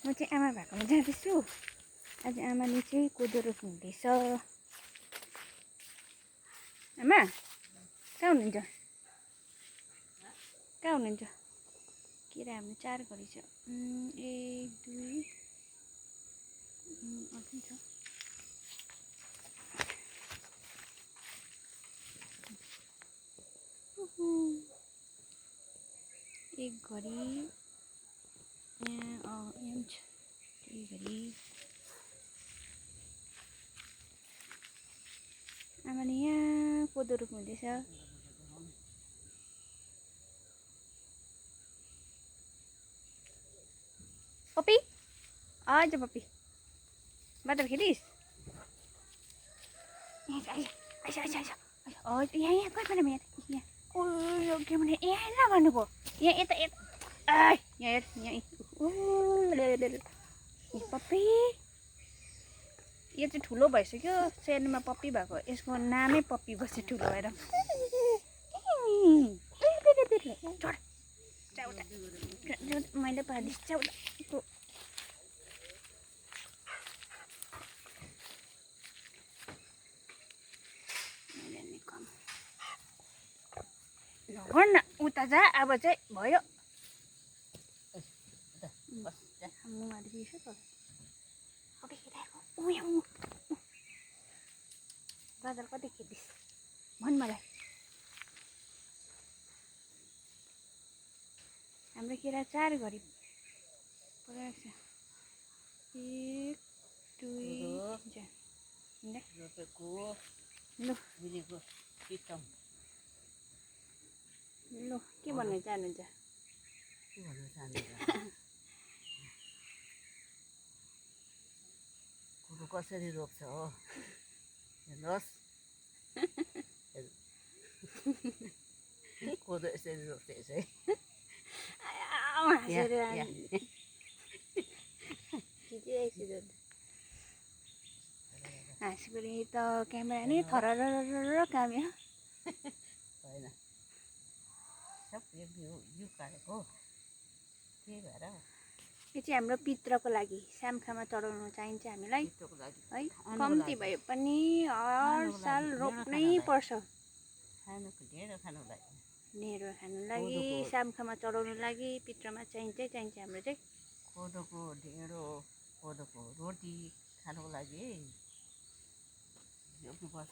म चाहिँ आमा भएकोमा जाँदैछु। आज आमाले चाहिँ कोदो रोप्नु हुँदैछ। आमा कहाँ हुनुहुन्छ? कहाँ हुनुहुन्छ? केरा हाम्रो 4 घडी छ। 1 2 अझै छ। एक घडी यहाँ यहाँ छ 2 घडी। आमाले यहाँ कोदो रोप्नु हुँदैछ। पप्पी आज पप्पी बादल खेलिस्? यहाँ कहाँ पऱ्यो यहाँ ओ के भने यहाँ हेर भन्नुभयो। यहाँ यता यहाँ हेर यहाँ पप्पी यो चाहिँ ठुलो भइसक्यो। सानोमा पप्पी भएको, यसको नामै पप्पी बस्यो ठुलो भएर। मैले पारिदिस चाउटा न उता जा। अब चाहिँ भयो। बादल कति खेलिस् भन् मलाई। हाम्रो केरा 4 घडी परेको छ। 1 2 ल के भन्नु चाहनुहुन्छ? कोदो कसरी रोप्छ हो हेर्नुहोस्। कोदो यसरी रोप्छ यसै। हाँसीगरी त क्यामेरा नि थरर काम्यो। होइन सब यो काटेको के भएर यो चाहिँ हाम्रो पित्रको लागि सामखामा चढाउनु चाहिन्छ हामीलाई पित्रोको लागि है। कम्ती भए पनि हर साल रोप्नै पर्छ। ढेँडो खानुको लागि, ढेँडो खानु लागि, सामखामा चढाउनु लागि पित्रमा चाहिन्छ हाम्रो चाहिँ। कोदोको ढेँडो, कोदोको रोटी खानुको लागि रोप्नुपर्छ।